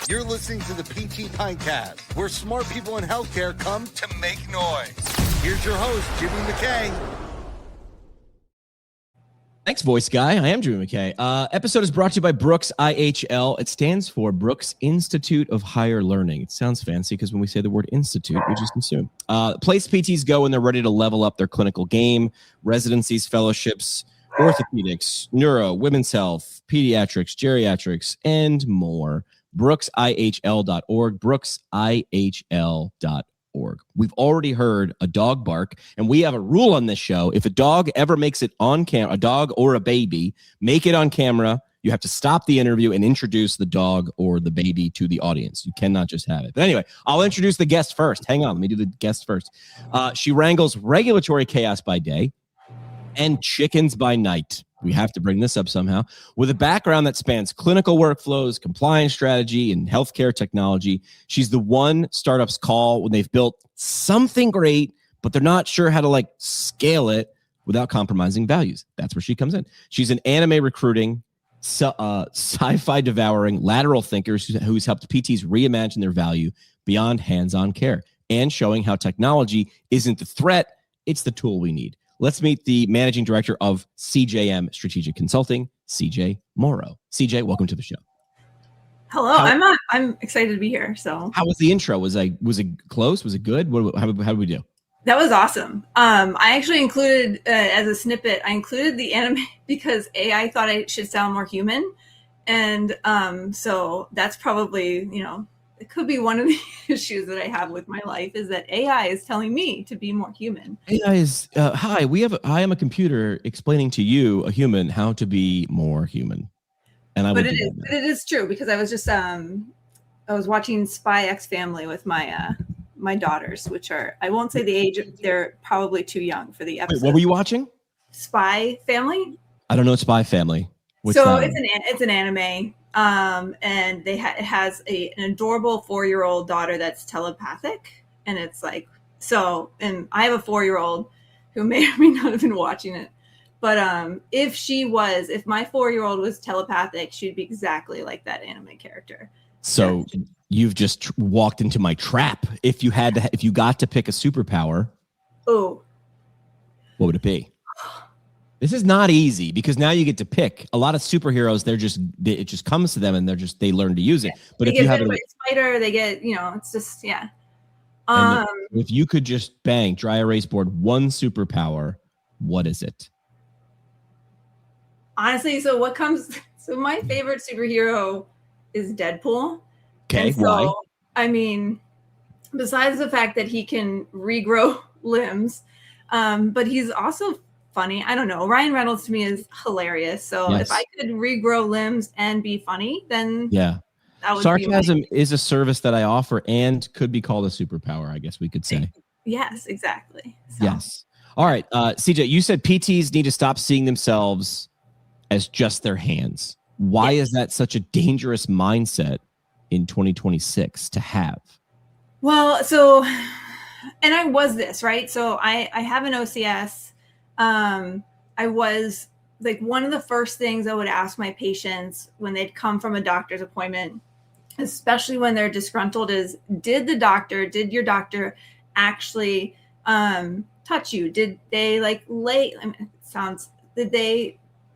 You're listening to the PT Pintcast, where smart people in healthcare come to make noise. Here's your host, Jimmy McKay. Thanks, voice guy. I am Jimmy McKay. Episode is brought to you by Brooks IHL. It stands for Brooks Institute of Higher Learning. It sounds fancy because when we say the word institute, we just assume. Place PTs go when they're ready to level up their clinical game, residencies, fellowships, orthopedics, neuro, women's health, pediatrics, geriatrics, and more. BrooksIHL.org, BrooksIHL.org. We've already heard a dog bark, and we have a rule on this show. If a dog ever makes it on camera, a dog or a baby, make it on camera. You have to stop the interview and introduce the dog or the baby to the audience. You cannot just have it. But anyway, I'll introduce the guest first. Hang on, let me do the guest first. She wrangles regulatory chaos by day and chickens by night. We have to bring this up somehow. With a background that spans clinical workflows, compliance strategy, and healthcare technology, she's the one startups call when they've built something great, but they're not sure how to scale it without compromising values. That's where she comes in. She's an anime recruiting, sci-fi devouring, lateral thinker who's helped PTs reimagine their value beyond hands-on care and showing how technology isn't the threat, it's the tool we need. Let's meet the managing director of CJM Strategic Consulting, CJ Morrow. CJ, welcome to the show. Hello, I'm excited to be here. So, how was the intro? Was it close? Was it good? How did we do? That was awesome. I actually included as a snippet. I included the anime because I thought I should sound more human, and so that's probably it could be one of the issues that I have with my life is that AI is telling me to be more human. AI is, hi, I am a computer explaining to you, a human, how to be more human. And it is true because I was just, I was watching Spy X Family with my daughters, which are, I won't say the age, they're probably too young for the episode. Wait, what were you watching? Spy Family. I don't know Spy Family. It's an anime. And it has an adorable 4-year-old daughter that's telepathic, and it's and I have a 4-year-old who may or may not have been watching it, but if my 4-year-old was telepathic, she'd be exactly like that anime character. So you've just walked into my trap. If you got to pick a superpower, what would it be? This is not easy because now you get to pick. A lot of superheroes, it just comes to them and they learn to use it. But if you have a spider, they get, it's just, yeah. If you could just dry erase board one superpower, what is it? Honestly, so my favorite superhero is Deadpool. Okay, why? I mean, besides the fact that he can regrow limbs, but he's also funny. I don't know. Ryan Reynolds to me is hilarious. So If I could regrow limbs and be funny, then that would sarcasm is a service that I offer and could be called a superpower, I guess we could say. Yes, exactly. So. Yes. All right. CJ, you said PTs need to stop seeing themselves as just their hands. Why is that such a dangerous mindset in 2026 to have? Well, and I was this, right? So I have an OCS. I was one of the first things I would ask my patients when they'd come from a doctor's appointment, especially when they're disgruntled, is did your doctor actually touch you? Did they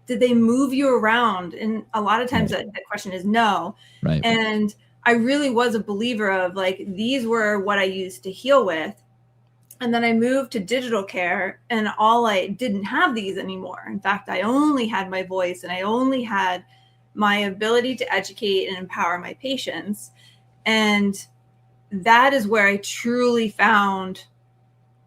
did they move you around? And a lot of times that question is no. Right. And I really was a believer of these were what I used to heal with. And then I moved to digital care, and I didn't have these anymore. In fact, I only had my voice, and I only had my ability to educate and empower my patients. And that is where I truly found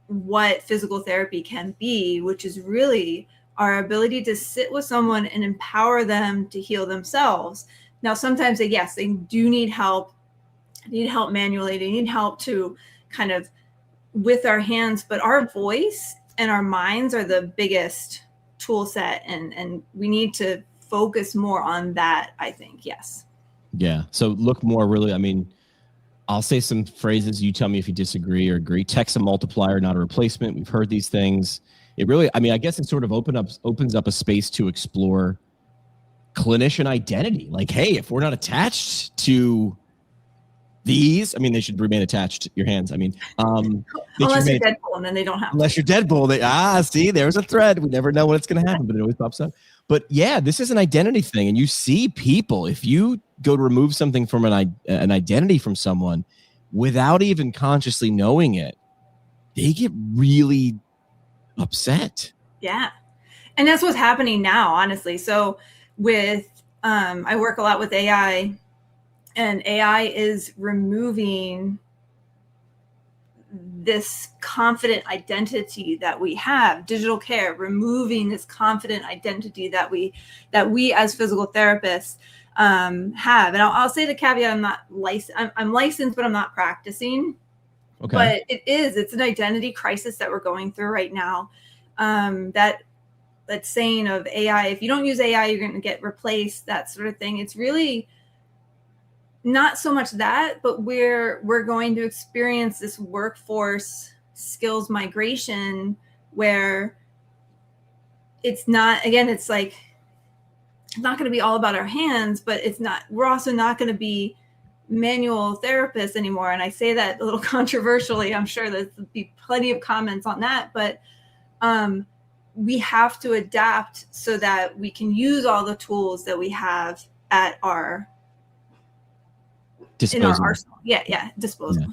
what physical therapy can be, which is really our ability to sit with someone and empower them to heal themselves. Now, sometimes they do need help. They need help manually. They need help to kind of with our hands, but our voice and our minds are the biggest tool set, and we need to focus more on that, I think. Yes. Yeah. So look more really, I'll say some phrases. You tell me if you disagree or agree. Tech's a multiplier, not a replacement. We've heard these things. It really, I guess it sort of opens up a space to explore clinician identity. Hey, if we're not attached to These, I mean, they should remain attached to your hands. I mean, unless you're Deadpool, and then they don't have. Unless you're Deadpool, see, there's a thread. We never know when it's going to happen, but it always pops up. But yeah, this is an identity thing, and you see people. If you go to remove something from an identity from someone without even consciously knowing it, they get really upset. Yeah, and that's what's happening now, honestly. So with I work a lot with AI. And AI is removing this confident identity that we have. Digital care removing this confident identity that we as physical therapists have. And I'll say the caveat: I'm not licensed. I'm licensed, but I'm not practicing. Okay. But it's an identity crisis that we're going through right now. That saying of AI: if you don't use AI, you're going to get replaced. That sort of thing. It's really not so much that, but we're going to experience this workforce skills migration where it's not, again, it's like, it's not going to be all about our hands, but we're also not going to be manual therapists anymore. And I say that a little controversially. I'm sure there'll be plenty of comments on that, but we have to adapt so that we can use all the tools that we have at our disposal. In our arsenal. Yeah, disposal.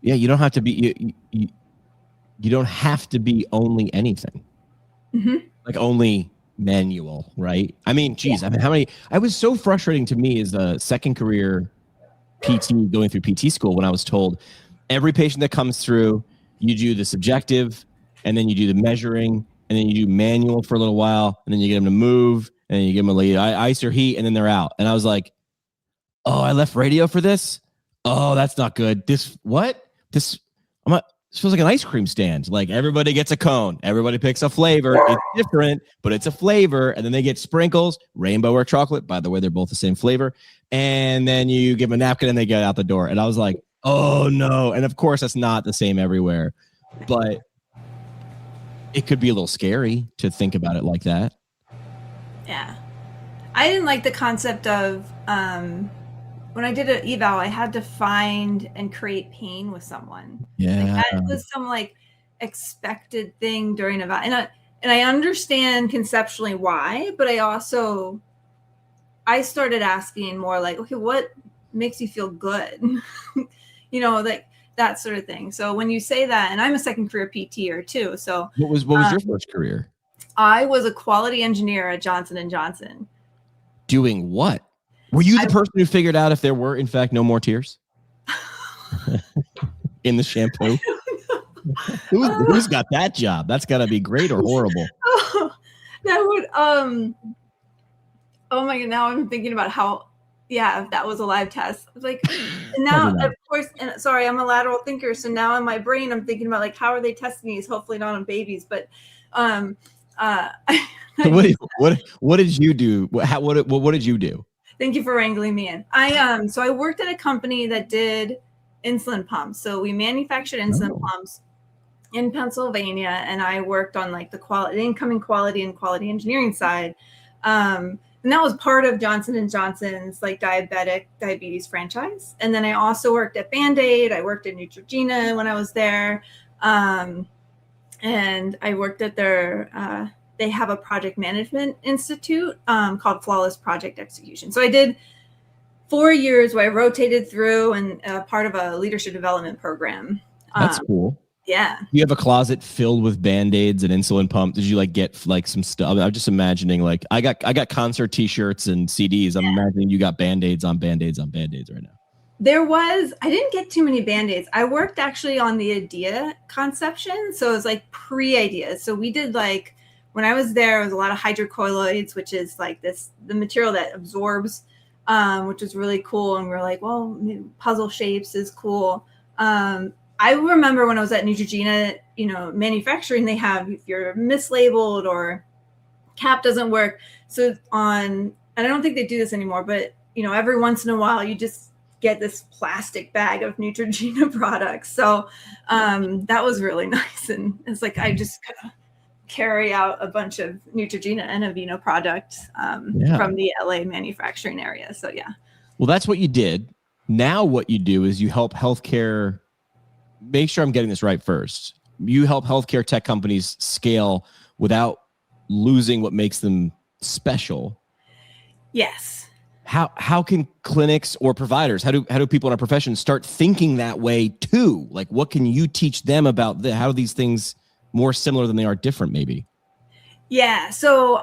Yeah, you don't have to be you don't have to be only anything. Mm-hmm. Like only manual, right? I mean, geez, I mean, how many? I was so frustrating to me as a second career PT going through PT school when I was told every patient that comes through, you do the subjective, and then you do the measuring, and then you do manual for a little while, and then you get them to move, and then you give them a ice or heat, and then they're out. And I was like, oh, I left radio for this? Oh, that's not good. This feels like an ice cream stand. Like everybody gets a cone. Everybody picks a flavor. It's different, but it's a flavor. And then they get sprinkles, rainbow or chocolate. By the way, they're both the same flavor. And then you give them a napkin and they get out the door. And I was like, oh no. And of course, that's not the same everywhere. But it could be a little scary to think about it like that. Yeah. I didn't like the concept of when I did an eval, I had to find and create pain with someone. Yeah, like that was some like expected thing during eval, and I understand conceptually why, but I started asking more like, okay, what makes you feel good? Like that sort of thing. So when you say that, and I'm a second career PTer too. So what was your first career? I was a quality engineer at Johnson & Johnson. Doing what? Were you the person who figured out if there were, in fact, no more tears in the shampoo? Who's got that job? That's got to be great or horrible. That would, oh my God, now I'm thinking about how, if that was a live test. Like, now, of course, and sorry, I'm a lateral thinker. So now in my brain, I'm thinking about like, how are they testing these? Hopefully not on babies, but, what did you do? What did you do? Thank you for wrangling me in. So I worked at a company that did insulin pumps. So we manufactured insulin pumps in Pennsylvania, and I worked on like the incoming quality and quality engineering side. And that was part of Johnson & Johnson's like diabetes franchise. And then I also worked at Band-Aid. I worked at Neutrogena when I was there. And I worked at their they have a project management institute called Flawless Project Execution. So I did 4 years where I rotated through and part of a leadership development program. That's cool. Yeah. You have a closet filled with Band-Aids and insulin pumps. Did you like get like some stuff? I'm just imagining like I got concert T-shirts and CDs. I'm imagining you got Band-Aids on Band-Aids on Band-Aids right now. I didn't get too many Band-Aids. I worked actually on the IDEA conception. So it was like pre-IDEA. So we did like, when I was there, it was a lot of hydrocolloids, which is like the material that absorbs, which is really cool. And we're like, well, puzzle shapes is cool. I remember when I was at Neutrogena, manufacturing, they have, if you're mislabeled or cap doesn't work. So and I don't think they do this anymore, but, every once in a while, you just get this plastic bag of Neutrogena products. So that was really nice. And it's like, I just carry out a bunch of Neutrogena and Aveeno products from the LA manufacturing area. So yeah. Well, that's what you did. Now what you do is you help healthcare, make sure I'm getting this right first. You help healthcare tech companies scale without losing what makes them special. Yes. How can clinics or providers, how do people in our profession start thinking that way too? Like, what can you teach them about how are these things more similar than they are different, maybe? Yeah. So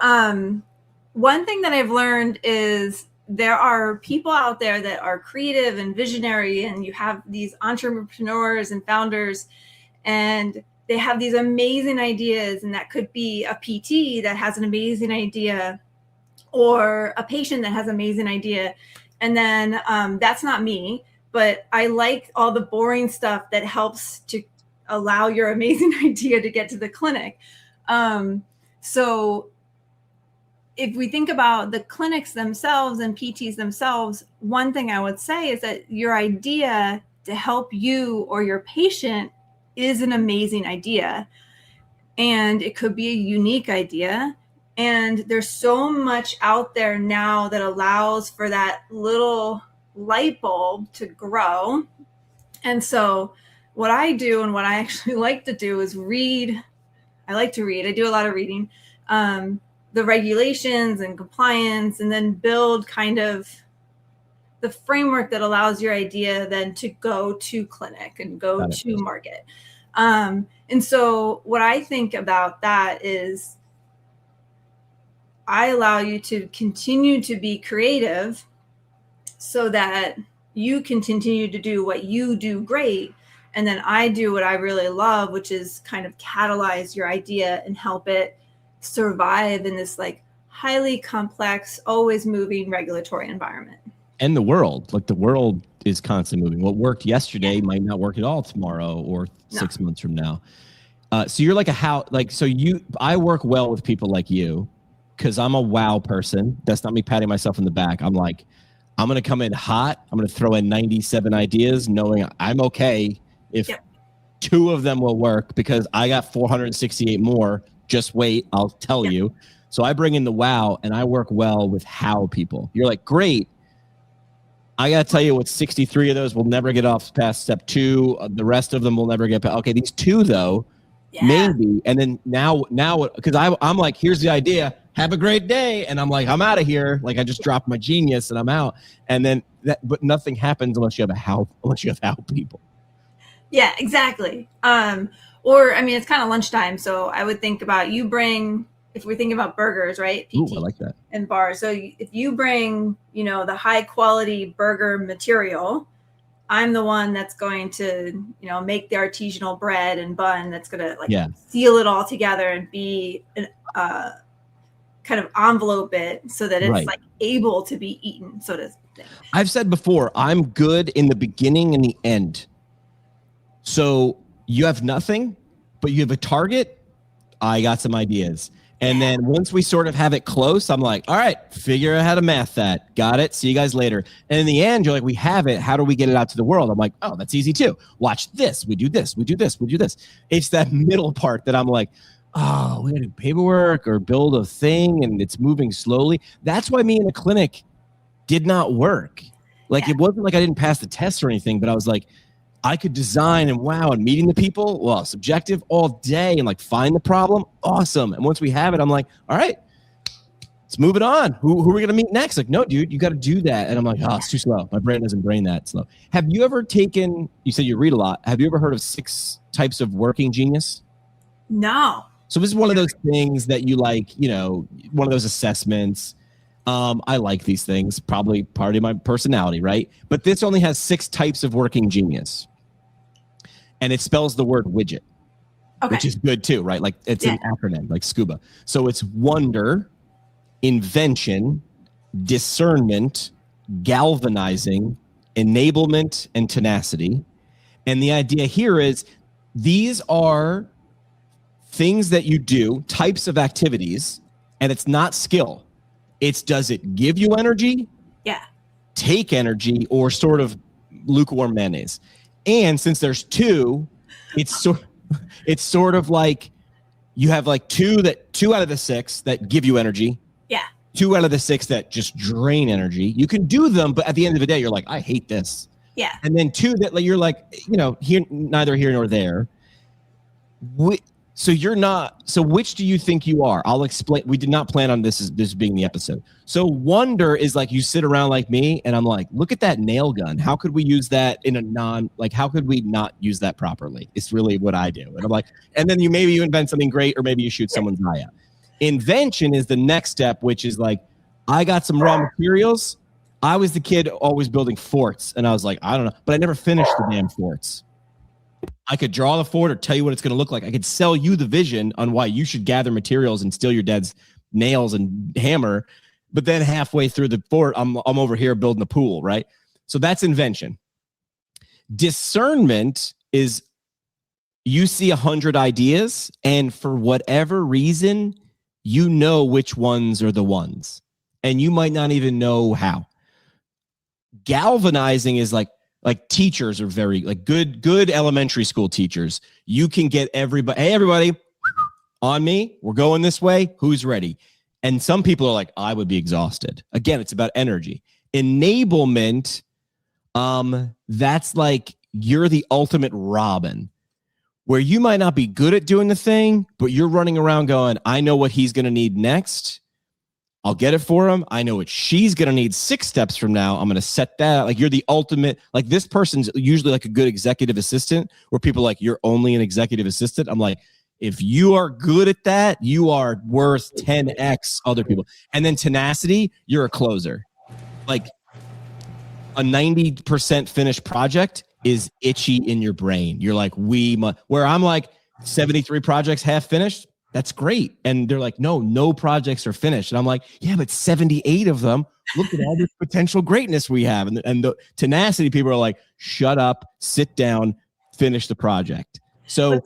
one thing that I've learned is there are people out there that are creative and visionary, and you have these entrepreneurs and founders, and they have these amazing ideas, and that could be a PT that has an amazing idea or a patient that has an amazing idea. And then that's not me, but I like all the boring stuff that helps to allow your amazing idea to get to the clinic. So if we think about the clinics themselves and PTs themselves, one thing I would say is that your idea to help you or your patient is an amazing idea. And it could be a unique idea. And there's so much out there now that allows for that little light bulb to grow. And so what I do and what I actually like to do is read. I like to read. I do a lot of reading, the regulations and compliance, and then build kind of the framework that allows your idea then to go to clinic and go to market. And so what I think about that is I allow you to continue to be creative so that you can continue to do what you do great. And then I do what I really love, which is kind of catalyze your idea and help it survive in this like highly complex, always moving regulatory environment. And the world is constantly moving. What worked yesterday might not work at all tomorrow or 6 months from now. So you're like I work well with people like you because I'm a wow person. That's not me patting myself in the back. I'm like, I'm going to come in hot. I'm going to throw in 97 ideas knowing I'm okay if 2 of them will work because I got 468 more. Just wait, I'll tell you. So I bring in the wow and I work well with how people. You're like, great. I got to tell you what, 63 of those will never get off past step 2. The rest of them will never get past. Okay, these 2 though, maybe. And then now, because I'm like, here's the idea. Have a great day. And I'm like, I'm out of here. Like I just dropped my genius and I'm out. And then but nothing happens unless you have how people. Yeah, exactly. Or, I mean, it's kind of lunchtime. So I would think about if we're thinking about burgers, right? PT Ooh, I like that. And bars. So if you bring, the high quality burger material, I'm the one that's going to, make the artisanal bread and bun that's going to seal it all together and be kind of envelope it so that it's like able to be eaten, so to speak. I've said before, I'm good in the beginning and the end. So you have nothing, but you have a target. I got some ideas. And then once we sort of have it close, I'm like, all right, figure out how to math that. Got it. See you guys later. And in the end, you're like, we have it. How do we get it out to the world? I'm like, oh, that's easy too. Watch this. We do this. We do this. We do this. It's that middle part that I'm like, oh, we gotta do paperwork or build a thing and it's moving slowly. That's why me in the clinic did not work. Like it wasn't like I didn't pass the test or anything, but I was like, I could design and and meeting the people, well, subjective all day and like find the problem. Awesome. And once we have it, I'm like, all right, let's move it on. Who are we going to meet next? Like, no, dude, you got to do that. And I'm like, oh, it's too slow. My brain doesn't brain that slow. Have you ever you said you read a lot. Have you ever heard of 6 types of working genius? No. So this is one of those things that you like, one of those assessments. I like these things, probably part of my personality, right? But this only has 6 types of working genius. And it spells the word widget, which is good too, right? Like it's an acronym, like SCUBA. So it's wonder, invention, discernment, galvanizing, enablement, and tenacity. And the idea here is these are things that you do, types of activities, and it's not skill. It's does it give you energy? Yeah. Take energy or sort of lukewarm mayonnaise. And since there's 2, it's sort of like you have like 2 out of the 6 that give you energy. Yeah. 2 out of the 6 that just drain energy. You can do them, but at the end of the day, you're like, I hate this. Yeah. And then 2 that like, you're like, here, neither here nor there. So which do you think you are? I'll explain. We did not plan on this being the episode. So wonder is like, you sit around like me and I'm like, look at that nail gun. How could we use that in a how could we not use that properly? It's really what I do. And I'm like, and then maybe you invent something great, or maybe you shoot someone's eye out. Invention is the next step, which is like, I got some raw materials. I was the kid always building forts, and I was like, I don't know, but I never finished the damn forts. I could draw the fort or tell you what it's going to look like. I could sell you the vision on why you should gather materials and steal your dad's nails and hammer. But then halfway through the fort, I'm over here building a pool, right? So that's invention. Discernment is you see 100 ideas, and for whatever reason, you know which ones are the ones, and you might not even know how. Galvanizing is like teachers are very like good elementary school teachers. You can get everybody, hey, everybody on me. We're going this way. Who's ready? And some people are like, I would be exhausted. Again, it's about energy. Enablement, that's like you're the ultimate Robin, where you might not be good at doing the thing, but you're running around going, I know what he's going to need next. I'll get it for him. I know what she's going to need 6 steps from now. I'm going to set that. Like, you're the ultimate, like, this person's usually like a good executive assistant, where people are like, you're only an executive assistant. I'm like, if you are good at that, you are worth 10x other people. And then tenacity, you're a closer. Like, a 90% finished project is itchy in your brain. You're like, where I'm like 73 projects half finished. That's great. And they're like, no projects are finished. And I'm like, yeah, but 78 of them, look at all this potential greatness we have. And the tenacity people are like, shut up, sit down, finish the project. So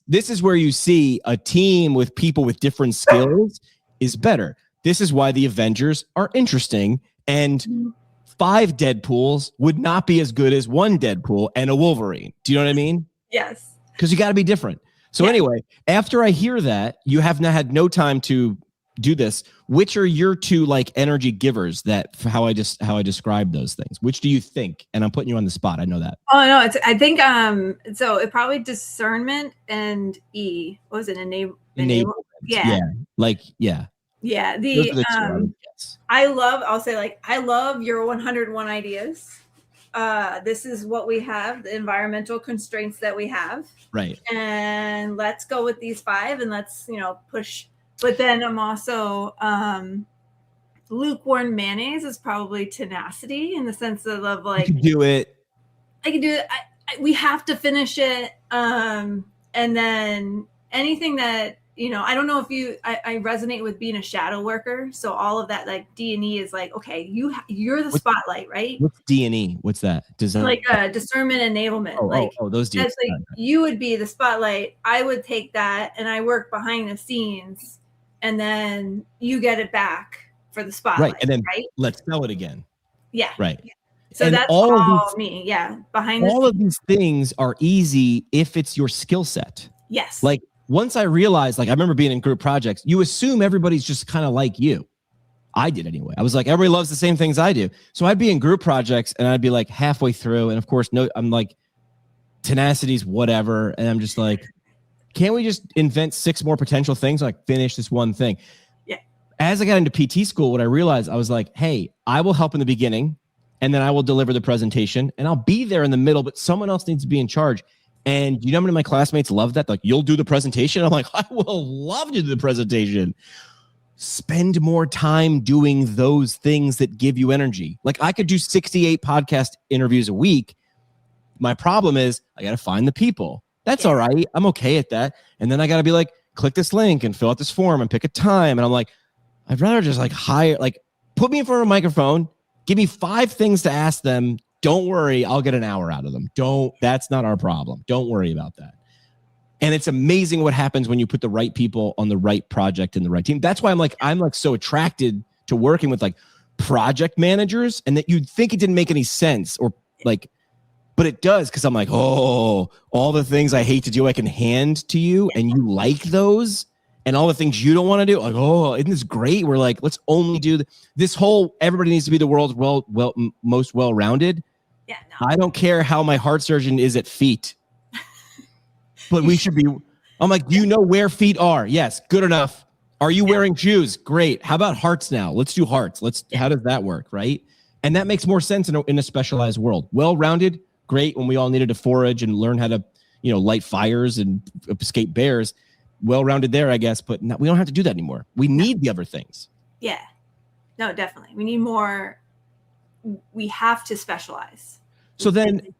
this is where you see a team with people with different skills is better. This is why the Avengers are interesting. And 5 Deadpools would not be as good as 1 Deadpool and a Wolverine. Do you know what I mean? Yes. Because you got to be different. So anyway, after I hear that, you have not had no time to do this. Which are your 2 like energy givers that how I describe those things? Which do you think? And I'm putting you on the spot. I know that. Oh no, I think so it probably discernment and E. What was it? Enablement. Yeah. Yeah. I love your 101 ideas. This is what we have, the environmental constraints that we have. Right. And let's go with these 5 and let's, push. But then I'm also lukewarm mayonnaise is probably tenacity, in the sense of like, you can do it. I can do it. We have to finish it. And then anything that, I don't know if I resonate with being a shadow worker. So all of that, like D&E is like, okay, you're the spotlight, right? What's D&E? What's that? Like discernment, enablement. Those D&E. That's like, you would be the spotlight. I would take that and I work behind the scenes, and then you get it back for the spotlight. Right. And then let's sell it again. Yeah. Right. Yeah. So and that's all me. Yeah. Behind the scenes. All of these things are easy if it's your skill set. Yes. Like, once I realized, like, I remember being in group projects, you assume everybody's just kind of like you. I did anyway. I was like, everybody loves the same things I do. So I'd be in group projects and I'd be like halfway through. And of course, I'm like, tenacity's whatever. And I'm just like, can't we just invent 6 more potential things? Like, finish this one thing. Yeah. As I got into PT school, what I realized, I was like, hey, I will help in the beginning, and then I will deliver the presentation, and I'll be there in the middle, but someone else needs to be in charge. And how many of my classmates love that? Like, you'll do the presentation? I'm like, I will love to do the presentation. Spend more time doing those things that give you energy. Like, I could do 68 podcast interviews a week. My problem is I got to find the people. That's all right. I'm okay at that. And then I got to be like, click this link and fill out this form and pick a time. And I'm like, I'd rather just put me in front of a microphone, give me 5 things to ask them. Don't worry, I'll get an hour out of them. That's not our problem. Don't worry about that. And it's amazing what happens when you put the right people on the right project and the right team. That's why I'm so attracted to working with like project managers, and that you'd think it didn't make any sense, or like, but it does, because I'm like, oh, all the things I hate to do, I can hand to you, and you like those, and all the things you don't want to do, like, oh, isn't this great? We're like, let's only do this whole, everybody needs to be the world's most well-rounded. Yeah, no. I don't care how my heart surgeon is at feet, but we should be. I'm like, do you know where feet are? Yes, good enough. Are you wearing shoes? Great. How about hearts now? Let's do hearts. How does that work, right? And that makes more sense in a specialized world. Well-rounded, great. When we all needed to forage and learn how to, light fires and escape bears, well-rounded there, I guess. But we don't have to do that anymore. We need the other things. Yeah, no, definitely. We need more. We have to specialize. So then,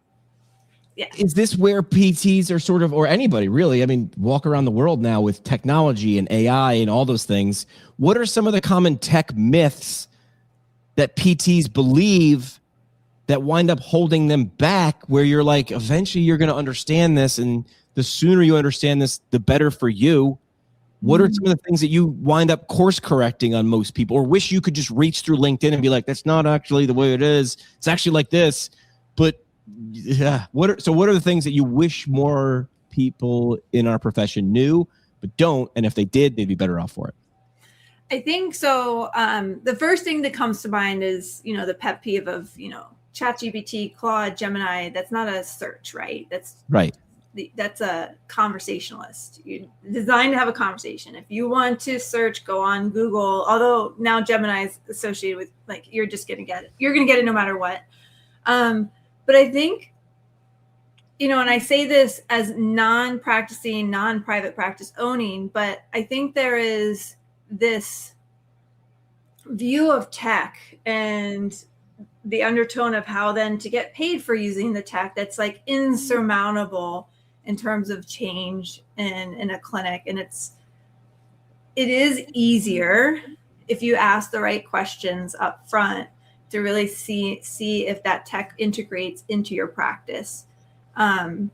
is this where PTs are sort of, or anybody really, I mean, walk around the world now with technology and AI and all those things. What are some of the common tech myths that PTs believe that wind up holding them back, where you're like, eventually you're going to understand this, and the sooner you understand this, the better for you? What are some of the things that you wind up course correcting on most people, or wish you could just reach through LinkedIn and be like, that's not actually the way it is. It's actually like this. But yeah, what are the things that you wish more people in our profession knew, but don't? And if they did, they'd be better off for it. I think so. The first thing that comes to mind is, the pet peeve of, ChatGPT, Claude, Gemini. That's not a search, right? That's right. That's a conversationalist. You're designed to have a conversation. If you want to search, go on Google. Although now Gemini is associated with, like, you're just going to get it. You're going to get it no matter what. But I think, and I say this as non-practicing, non-private practice owning, but I think there is this view of tech and the undertone of how then to get paid for using the tech that's like insurmountable in terms of change in a clinic. And it is easier if you ask the right questions up front to really see if that tech integrates into your practice. And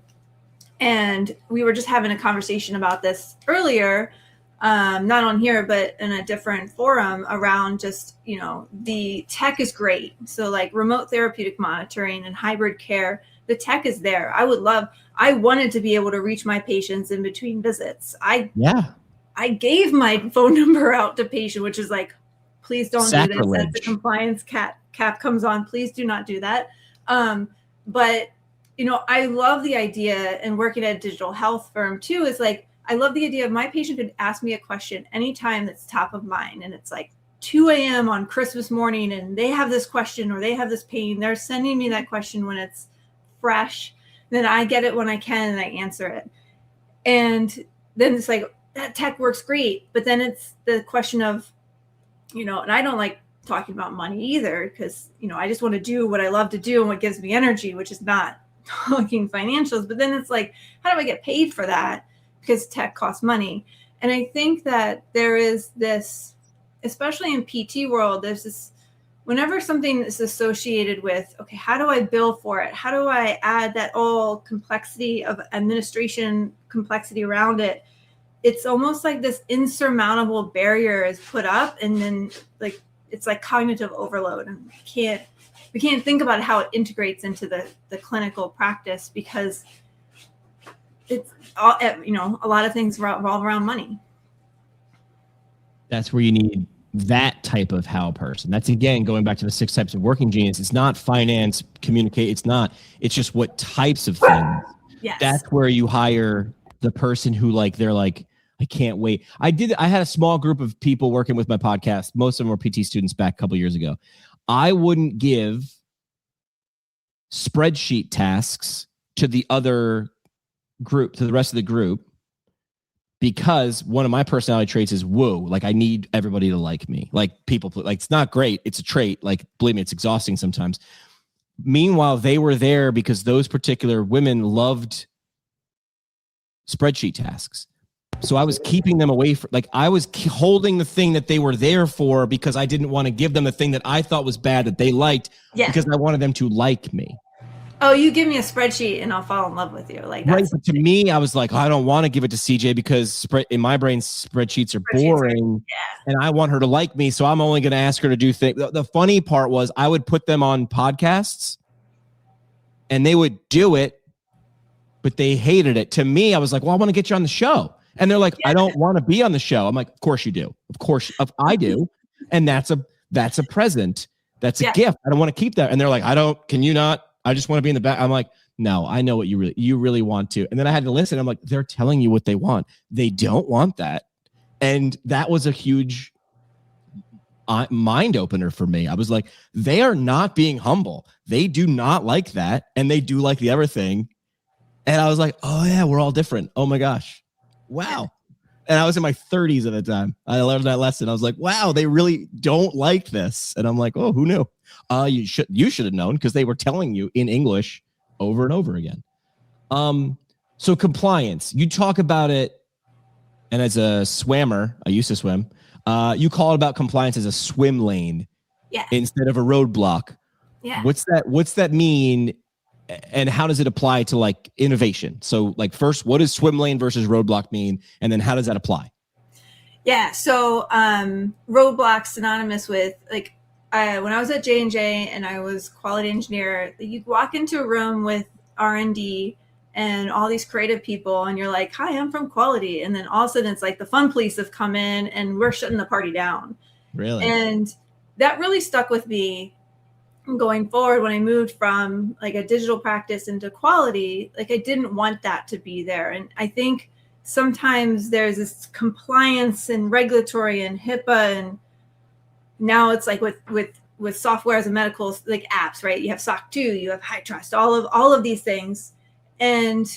we were just having a conversation about this earlier, not on here, but in a different forum around just, the tech is great. So like remote therapeutic monitoring and hybrid care, the tech is there. I wanted to be able to reach my patients in between visits. I gave my phone number out to patient, which is like, please don't sacrilege. Do this. As the compliance cap comes on, please do not do that. But, I love the idea, and working at a digital health firm too, is like, I love the idea of my patient could ask me a question anytime that's top of mind. And it's like 2 a.m. on Christmas morning, and they have this question or they have this pain. They're sending me that question when it's fresh. Then I get it when I can and I answer it. And then it's like, that tech works great. But then it's the question of, and I don't like talking about money either, because, I just want to do what I love to do and what gives me energy, which is not talking financials. But then it's like, how do I get paid for that? Because tech costs money. And I think that there is this, especially in PT world, there's this, whenever something is associated with, okay, how do I bill for it? How do I add that all complexity of administration complexity around it? It's almost like this insurmountable barrier is put up, and then like, it's like cognitive overload, and we can't think about how it integrates into the clinical practice, because it's all, a lot of things revolve around money. That's where you need that type of how person. That's, again, going back to the 6 types of working genius. It's not finance, communicate. It's just what types of things. Yes. That's where you hire the person who they're like, I can't wait. I had a small group of people working with my podcast. Most of them were PT students back a couple years ago. I wouldn't give spreadsheet tasks to the other group, to the rest of the group, because one of my personality traits is woo. Like, I need everybody to like me. Like, people, like, it's not great. It's a trait. Like, believe me, it's exhausting sometimes. Meanwhile, they were there because those particular women loved spreadsheet tasks. So I was keeping them away from, I was holding the thing that they were there for, because I didn't want to give them the thing that I thought was bad that they liked, because I wanted them to like me. Oh, you give me a spreadsheet and I'll fall in love with you. Like, right. But to me, I was like, I don't want to give it to CJ, because in my brain, spreadsheets are boring, and I want her to like me. So I'm only going to ask her to do things. The funny part was, I would put them on podcasts and they would do it, but they hated it. To me, I was like, well, I want to get you on the show. And they're like, I don't want to be on the show. I'm like, of course you do. Of course I do. And that's a present. That's a gift. I don't want to keep that. And they're like, can you not? I just want to be in the back. I'm like, no, I know what you really want to. And then I had to listen. I'm like, they're telling you what they want. They don't want that. And that was a huge mind opener for me. I was like, they are not being humble. They do not like that. And they do like the other thing. And I was like, oh yeah, we're all different. Oh my gosh. Wow. And I was in my 30s at the time. I learned that lesson. I was like, wow, they really don't like this. And I'm like, oh, who knew? You should have known, because they were telling you in English over and over again. So compliance, you talk about it. And as a swimmer, I used to swim. You call it about compliance as a swim lane, instead of a roadblock. Yeah. What's that mean? And how does it apply to like innovation? So like first, what does swim lane versus roadblock mean? And then how does that apply? Yeah. So roadblock synonymous with like when I was at J&J and I was quality engineer, you'd walk into a room with R&D and all these creative people and you're like, hi, I'm from quality. And then all of a sudden it's like the fun police have come in and we're shutting the party down. Really? And that really stuck with me going forward when I moved from like a digital practice into quality. Like I didn't want that to be there. And I think sometimes there's this compliance and regulatory and HIPAA, and now it's like with software as a medical, like apps, right? You have SOC 2, you have high trust, all of these things. And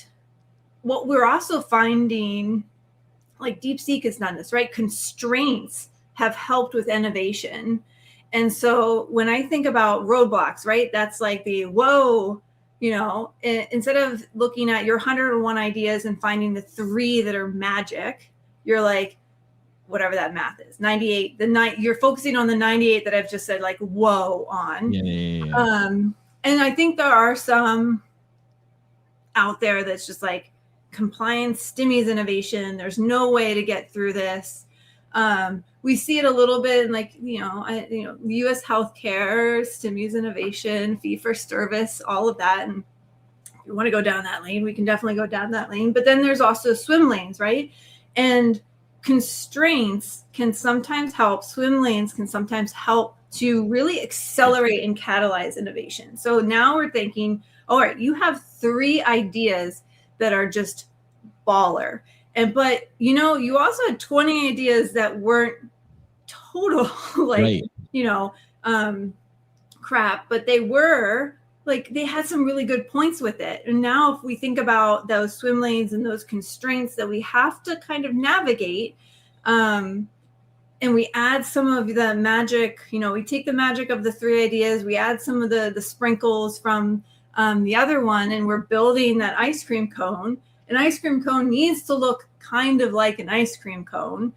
what we're also finding, like DeepSeek has done this, right? Constraints have helped with innovation. And so when I think about roadblocks, right, that's like the whoa, instead of looking at your 101 ideas and finding the 3 that are magic, you're like, whatever that math is, 98, you're focusing on the 98 that I've just said like, whoa on. Yeah. And I think there are some out there that's just like compliance stymies innovation. There's no way to get through this. We see it a little bit in like, U.S. healthcare, stymies innovation, fee for service, all of that. And if you want to go down that lane, we can definitely go down that lane. But then there's also swim lanes, right? And constraints can sometimes help. Swim lanes can sometimes help to really accelerate and catalyze innovation. So now we're thinking, all right, you have 3 ideas that are just baller. But you also had 20 ideas that weren't total crap, but they were like, they had some really good points with it. And now if we think about those swim lanes and those constraints that we have to kind of navigate, and we add some of the magic, we take the magic of the 3 ideas, we add some of the sprinkles from the other one, and we're building that ice cream cone. An ice cream cone needs to look kind of like an ice cream cone.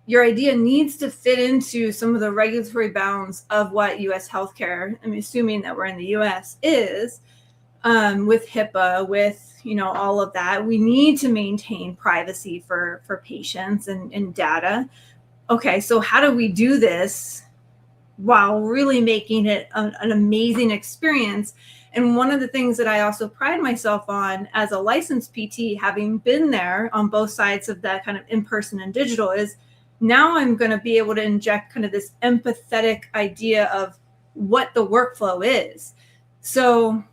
Your idea needs to fit into some of the regulatory bounds of what U.S. healthcare, I'm assuming that we're in the U.S., is, with HIPAA, with, all of that. We need to maintain privacy for patients and data. Okay, so how do we do this while really making it an amazing experience? And one of the things that I also pride myself on as a licensed PT, having been there on both sides of that kind of in-person and digital, is now I'm going to be able to inject kind of this empathetic idea of what the workflow is. So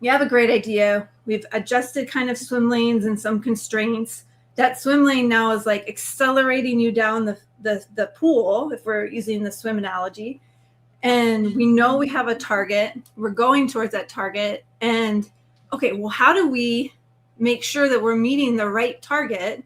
you have a great idea. We've adjusted kind of swim lanes and some constraints. That swim lane now is like accelerating you down the pool, if we're using the swim analogy. And we know we have a target. We're going towards that target. And okay, well, how do we make sure that we're meeting the right target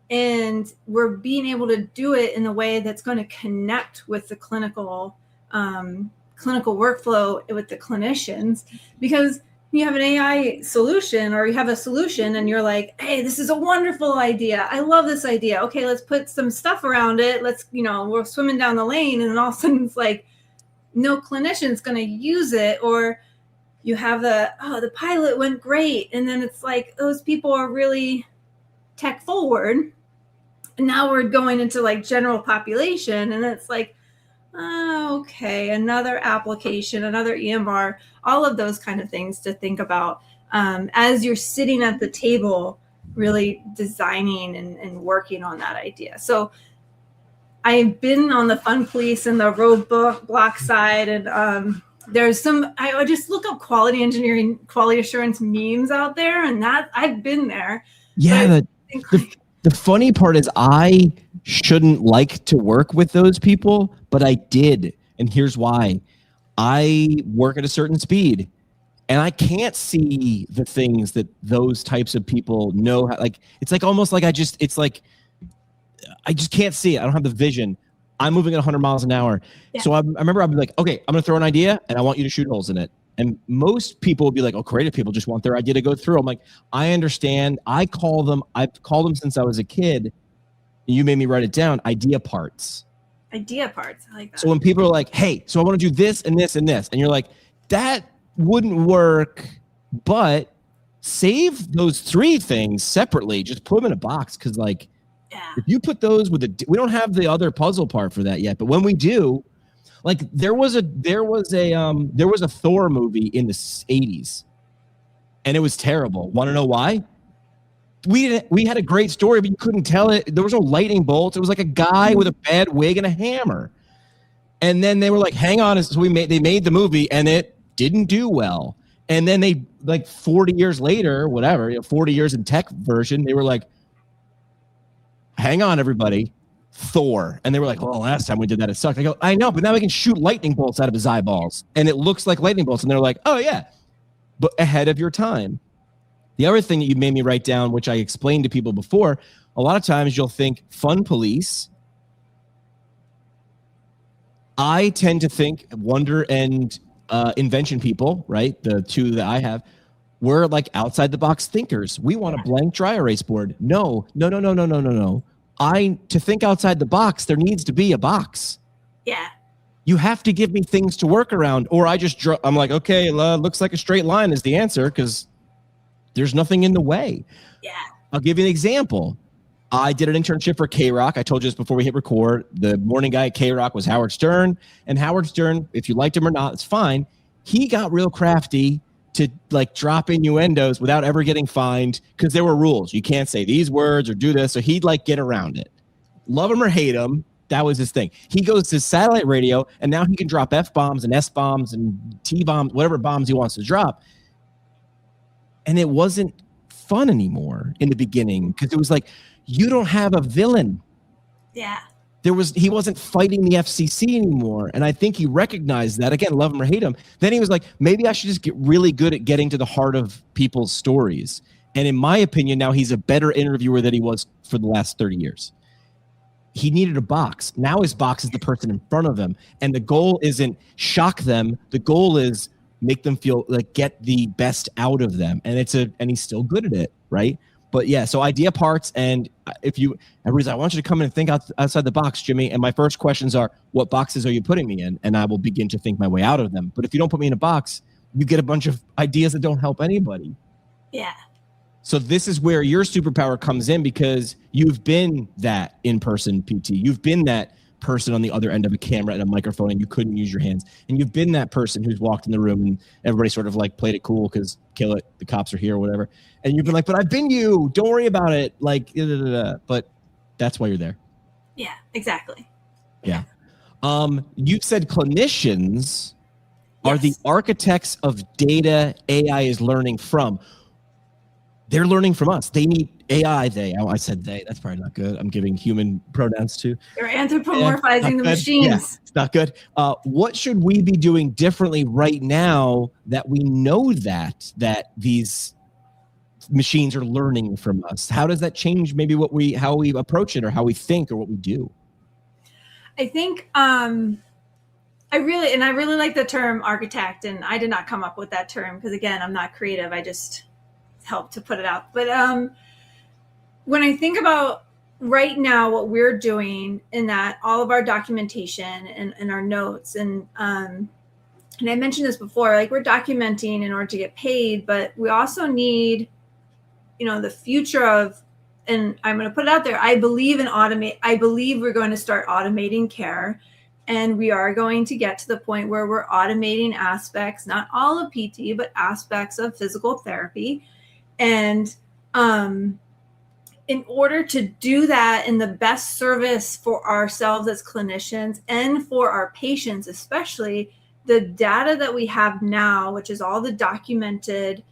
and we're being able to do it in a way that's going to connect with the clinical workflow with the clinicians? Because you have an AI solution, or you have a solution and you're like, hey, this is a wonderful idea. I love this idea. Okay, let's put some stuff around it. Let's, we're swimming down the lane, and then all of a sudden it's like, no clinician's going to use it. Or you have the pilot went great. And then it's like, those people are really tech forward. And now we're going into like general population. And it's like, okay, another application, another EMR, all of those kind of things to think about as you're sitting at the table, really designing and working on that idea. So I've been on the fun police and the roadblock side, and there's some, I would just look up quality engineering, quality assurance memes out there, and that I've been there. Yeah, the funny part is I shouldn't like to work with those people, but I did. And here's why. I work at a certain speed, and I can't see the things that those types of people know. Like, it's like almost like I just can't see it. I don't have the vision. I'm moving at 100 miles an hour. Yeah. So I remember I'd be like, okay, I'm going to throw an idea, and I want you to shoot holes in it. And most people would be like, oh, creative people just want their idea to go through. I'm like, I understand. I've called them since I was a kid. You made me write it down. Idea parts. Idea parts. I like that. So when people are like, hey, so I want to do this and this and this, and you're like, that wouldn't work, but save those 3 things separately. Just put them in a box. Cause like, if you put those with we don't have the other puzzle part for that yet, but when we do, like there was a Thor movie in the 80s, and it was terrible. Want to know why? We had a great story, but you couldn't tell it. There was no lightning bolts. It was like a guy with a bad wig and a hammer. And then they were like, hang on. So they made the movie, and it didn't do well. And then they, like 40 years later, whatever, 40 years in tech version, they were like, hang on, everybody, Thor. And they were like, well, last time we did that, it sucked. I go, I know, but now we can shoot lightning bolts out of his eyeballs, and it looks like lightning bolts. And they're like, oh, yeah, but ahead of your time. The other thing that you made me write down, which I explained to people before, a lot of times you'll think fun police. I tend to think wonder and invention people, right? The 2 that I have, we're like outside the box thinkers. We want a blank dry erase board. No. To think outside the box, there needs to be a box. Yeah. You have to give me things to work around, or I'm like, okay, looks like a straight line is the answer because there's nothing in the way. Yeah. I'll give you an example. I did an internship for K-Rock. I told you this before we hit record. The morning guy at K-Rock was Howard Stern. And Howard Stern, if you liked him or not, it's fine. He got real crafty to like drop innuendos without ever getting fined because there were rules. You can't say these words or do this. So he'd like get around it. Love him or hate him, that was his thing. He goes to satellite radio, and now he can drop F-bombs and S-bombs and T-bombs, whatever bombs he wants to drop. And it wasn't fun anymore in the beginning because it was like, you don't have a villain. Yeah. He wasn't fighting the FCC anymore. And I think he recognized that. Again, love him or hate him. Then he was like, maybe I should just get really good at getting to the heart of people's stories. And in my opinion, now he's a better interviewer than he was for the last 30 years. He needed a box. Now his box is the person in front of him. And the goal isn't shock them. The goal is make them feel like get the best out of them. And and he's still good at it. Right. But yeah, so idea parts. And everybody's like, I want you to come in and think outside the box, Jimmy. And my first questions are, what boxes are you putting me in? And I will begin to think my way out of them. But if you don't put me in a box, you get a bunch of ideas that don't help anybody. Yeah. So this is where your superpower comes in because you've been that in-person PT. You've been that person on the other end of a camera and a microphone and you couldn't use your hands. And you've been that person who's walked in the room and everybody sort of like played it cool because kill it, the cops are here or whatever. And you've been like, but I've been you, don't worry about it. Like, but that's why you're there. Yeah, exactly. Yeah. You said clinicians are the architects of data AI is learning from. They're learning from us. They need AI. I said they. That's probably not good. I'm giving human pronouns too. You're anthropomorphizing the machines. Yeah, it's not good. What should we be doing differently right now that we know that these machines are learning from us? How does that change maybe how we approach it or how we think or what we do? I think I really like the term architect, and I did not come up with that term because again, I'm not creative. I just help to put it out. But when I think about right now what we're doing in that all of our documentation and our notes and I mentioned this before, like we're documenting in order to get paid, but we also need, the future of, and I'm going to put it out there, I believe we're going to start automating care, and we are going to get to the point where we're automating aspects, not all of PT, but aspects of physical therapy. And in order to do that in the best service for ourselves as clinicians and for our patients especially, the data that we have now, which is all the documented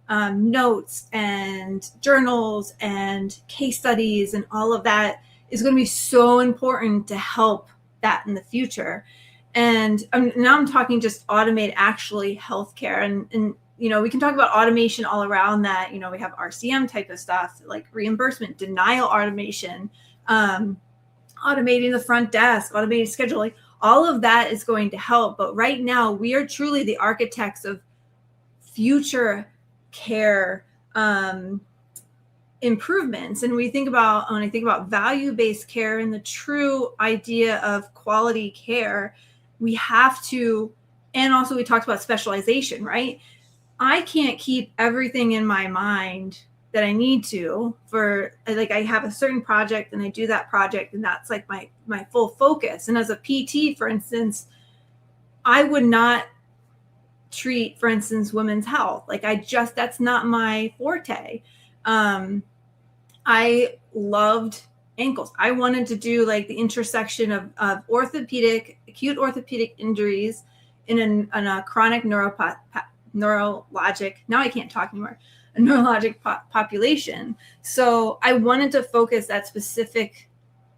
notes and journals and case studies and all of that, is going to be so important to help that in the future. And now I'm talking just automate actually healthcare. And we can talk about automation all around that. We have RCM type of stuff like reimbursement, denial automation, automating the front desk, automating scheduling. All of that is going to help. But right now, we are truly the architects of future care improvements. And when I think about value-based care and the true idea of quality care, we have to, and also we talked about specialization, right? I can't keep everything in my mind that I need to for, like, I have a certain project and I do that project and that's like my full focus. And as a PT, for instance, I would not treat, for instance, women's health. Like that's not my forte. I loved ankles. I wanted to do like the intersection of acute orthopedic injuries in a chronic neurologic, now I can't talk anymore, a neurologic population. So I wanted to focus that specific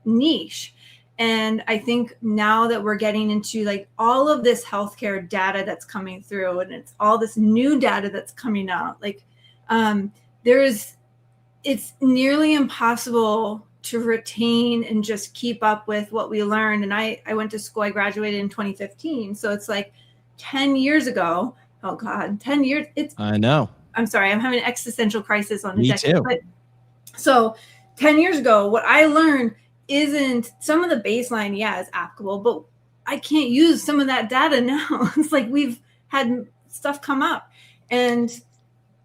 niche. And I think now that we're getting into like all of this healthcare data that's coming through, and it's all this new data that's coming out, like it's nearly impossible to retain and just keep up with what we learned. And I went to school, I graduated in 2015. So it's like 10 years ago. Oh God, 10 years. I know. I'm sorry. I'm having an existential crisis on the Me decade. too. But so 10 years ago, what I learned isn't, some of the baseline, is applicable, but I can't use some of that data now. It's like we've had stuff come up, and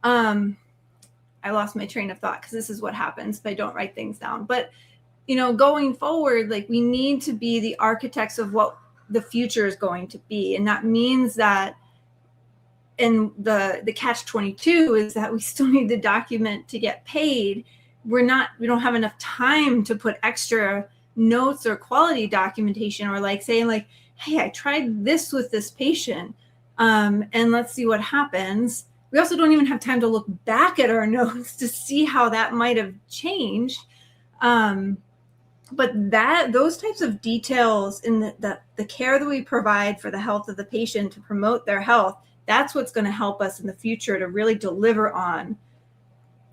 I lost my train of thought because this is what happens if I don't write things down. But going forward, like we need to be the architects of what the future is going to be, and that means that. And the catch-22 is that we still need to document to get paid. We don't have enough time to put extra notes or quality documentation, or like saying like, hey, I tried this with this patient, and let's see what happens. We also don't even have time to look back at our notes to see how that might have changed. But those types of details in the care that we provide for the health of the patient to promote their health, that's what's going to help us in the future to really deliver on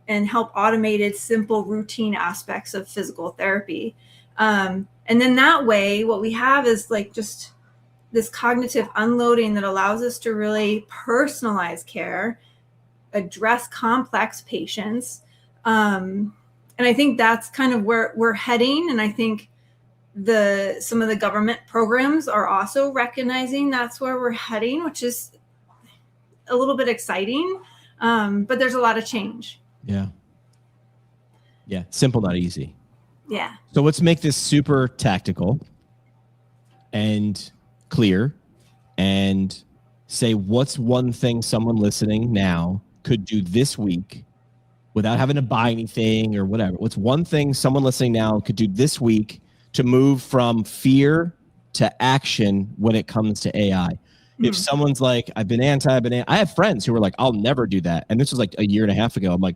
and help automated, simple, routine aspects of physical therapy. And then that way, what we have is like just this cognitive unloading that allows us to really personalize care, address complex patients. And I think that's kind of where we're heading. And I think some of the government programs are also recognizing that's where we're heading, which is a little bit exciting. But there's a lot of change. Yeah. Simple, not easy. Yeah. So let's make this super tactical and clear, and say what's one thing someone listening now could do this week without having to buy anything or whatever. What's one thing someone listening now could do this week to move from fear to action when it comes to AI? If someone's like, I have friends who were like, I'll never do that. And this was like a year and a half ago. I'm like,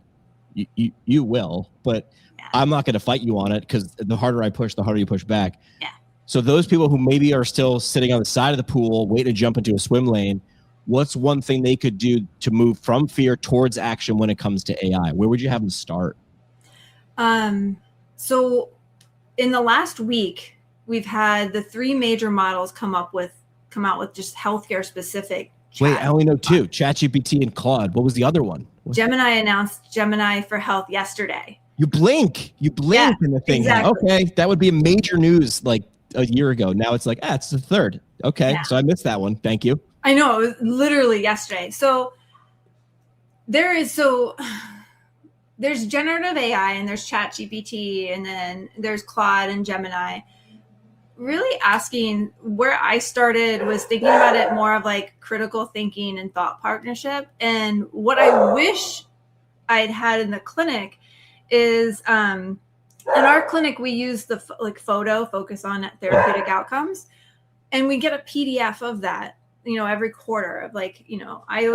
you will, but I'm not going to fight you on it, because the harder I push, the harder you push back. Yeah. So those people who maybe are still sitting on the side of the pool, waiting to jump into a swim lane, what's one thing they could do to move from fear towards action when it comes to AI? Where would you have them start? So in the last week, we've had the 3 major models come out with just healthcare specific. Wait, I only know 2, ChatGPT and Claude. What was the other one? Gemini announced Gemini for Health yesterday. You blink in the thing. Exactly. Okay, that would be a major news like a year ago. Now it's like, it's the 3rd. Okay, so I missed that one. Thank you. I know, it was literally yesterday. So there's generative AI, and there's ChatGPT, and then there's Claude and Gemini. Really asking, where I started was thinking about it more of like critical thinking and thought partnership. And what I wish I'd had in the clinic is, in our clinic, we use the focus on therapeutic outcomes, and we get a PDF of that. every quarter of like, I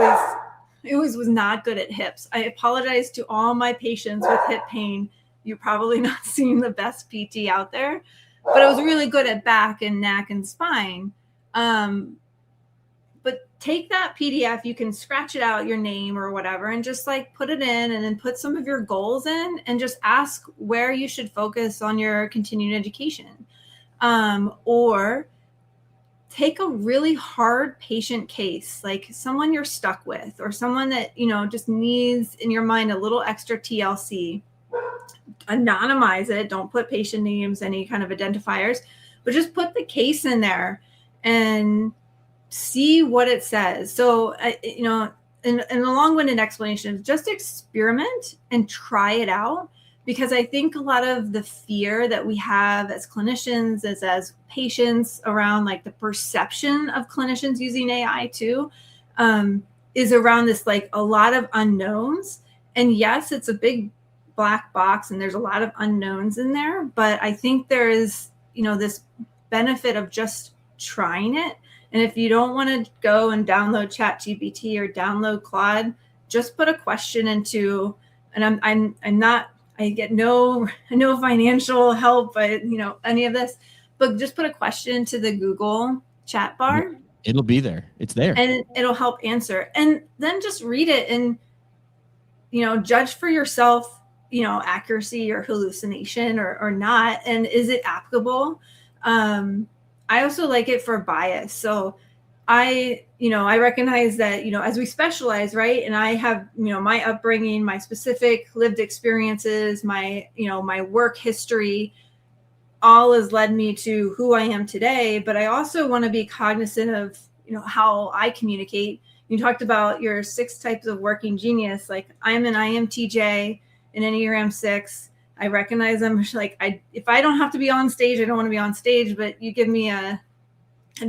always was not good at hips. I apologize to all my patients with hip pain. You're probably not seeing the best PT out there, but I was really good at back and neck and spine. But take that PDF, you can scratch it out, your name or whatever, and just like put it in and then put some of your goals in and just ask where you should focus on your continuing education. Or take a really hard patient case, like someone you're stuck with or someone that, just needs in your mind a little extra TLC. Anonymize it. Don't put patient names, any kind of identifiers, but just put the case in there and see what it says. So, in a long-winded explanation, just experiment and try it out, because I think a lot of the fear that we have as clinicians, as patients around like the perception of clinicians using AI too, is around this, like a lot of unknowns. And yes, it's a big black box and there's a lot of unknowns in there, but I think there is, this benefit of just trying it. And if you don't want to go and download ChatGPT or download Claude, just put a question into, and I'm not, I get no financial help, but any of this, but just put a question into the Google chat bar. It'll be there. It's there. And it'll help answer. And then just read it and, judge for yourself, accuracy or hallucination or not. And is it applicable? I also like it for bias. So I recognize that, as we specialize, right. And I have, my upbringing, my specific lived experiences, my work history, all has led me to who I am today. But I also want to be cognizant of, how I communicate. You talked about your 6 types of working genius. Like I'm an IMTJ, an Enneagram 6. I recognize I'm like, if I don't have to be on stage, I don't want to be on stage, but you give me a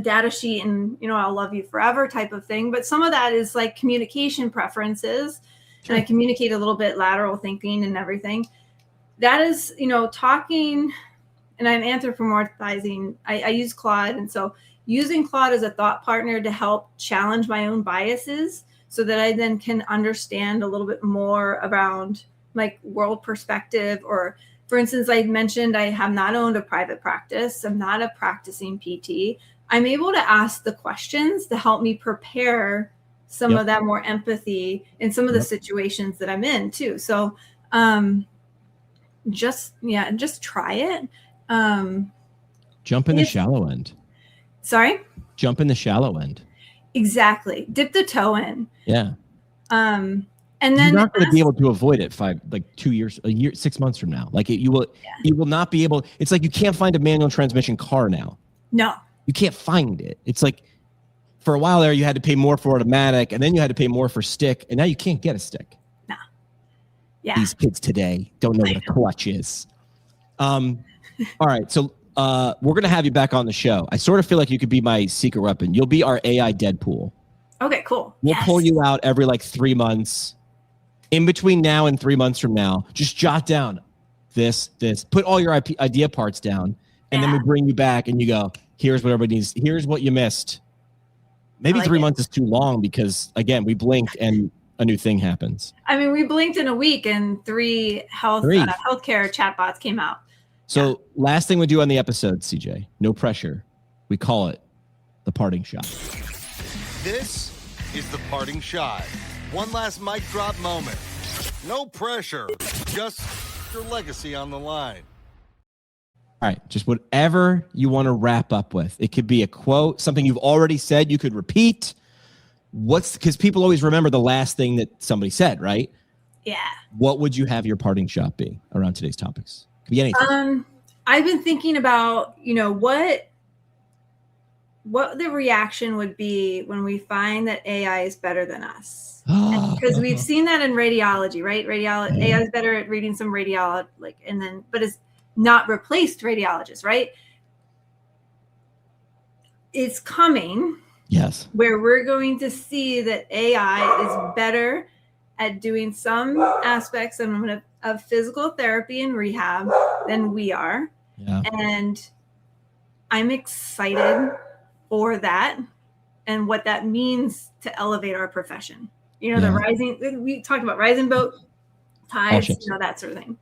data sheet and, I'll love you forever type of thing. But some of that is like communication preferences. Sure. And I communicate a little bit lateral thinking and everything. That is, talking, and I'm anthropomorphizing. I use Claude. And so using Claude as a thought partner to help challenge my own biases so that I then can understand a little bit more around like world perspective. Or for instance, I mentioned I have not owned a private practice. I'm not a practicing PT. I'm able to ask the questions to help me prepare some of that more empathy in some of the situations that I'm in too. So just try it. Jump in the shallow end. Sorry? Jump in the shallow end. Exactly. Dip the toe in. Yeah. And then you're not going to be able to avoid it 2 years, a year, 6 months from now. Like you will not be able. It's like you can't find a manual transmission car now. No, you can't find it. It's like for a while there, you had to pay more for automatic, and then you had to pay more for stick, and now you can't get a stick. No. Yeah. These kids today don't know what a clutch is. All right, so we're gonna have you back on the show. I sort of feel like you could be my secret weapon. You'll be our AI Deadpool. Okay, cool. We'll pull you out every 3 months. In between now and 3 months from now, just jot down this, put all your idea parts down, and then we bring you back and you go, here's what everybody needs. Here's what you missed. Maybe 3 months is too long because, again, we blinked and a new thing happens. I mean, we blinked in a week and 3 healthcare chatbots came out. So last thing we do on the episode, CJ, no pressure. We call it the parting shot. This is the parting shot. One last mic drop moment. No pressure. Just your legacy on the line. All right. Just whatever you want to wrap up with. It could be a quote, something you've already said you could repeat. Because people always remember the last thing that somebody said, right? Yeah. What would you have your parting shot be around today's topics? Could be anything. I've been thinking about, what the reaction would be when we find that AI is better than us. Because we've seen that in radiology, right? AI is better at reading some radiology, but it's not replaced radiologists, right? It's coming. Yes. Where we're going to see that AI is better at doing some aspects of physical therapy and rehab than we are. Yeah. And I'm excited for that. and what that means to elevate our profession. You know, Yeah. the rising, we talked about rising boat, tides, ships. you know, that sort of thing.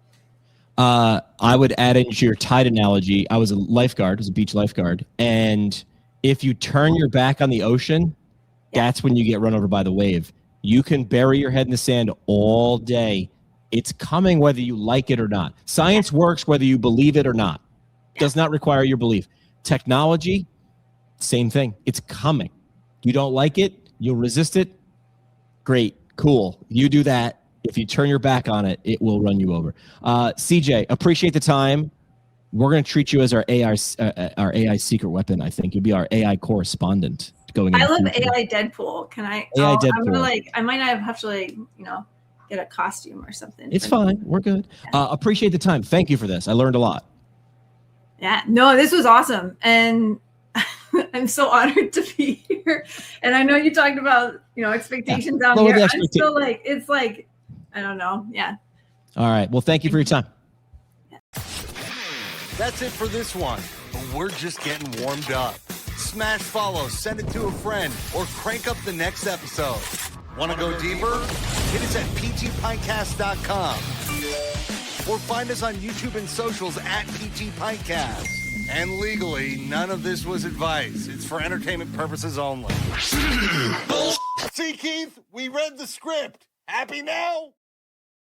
I would add into your tide analogy. I was a lifeguard, I was a beach lifeguard. And if you turn your back on the ocean, that's when you get run over by the wave. You can bury your head in the sand all day. It's coming whether you like it or not. Science works whether you believe it or not. Does not require your belief. Technology, same thing. It's coming. You don't like it, you'll resist it. Great, cool. You do that. If you turn your back on it, it will run you over. CJ, appreciate the time. We're going to treat you as our AI secret weapon. I think you'll be our AI correspondent going. I love AI Deadpool. Can I? AI Deadpool. I'm gonna I might not have to get a costume or something. It's fine. We're good. Appreciate the time. Thank you for this. I learned a lot. Yeah. No, this was awesome, and I'm so honored to be here. And I know you talked about expectations down here. I'm still it's like I don't know. Yeah. All right. Well, thank you for your time. That's it for this one, but we're just getting warmed up. Smash follow, send it to a friend, or crank up the next episode. Want to go deeper? Hit us at pgpintcast.com or find us on YouTube and socials at pgpintcast. And legally, none of this was advice. It's for entertainment purposes only. See, Keith, we read the script. Happy now?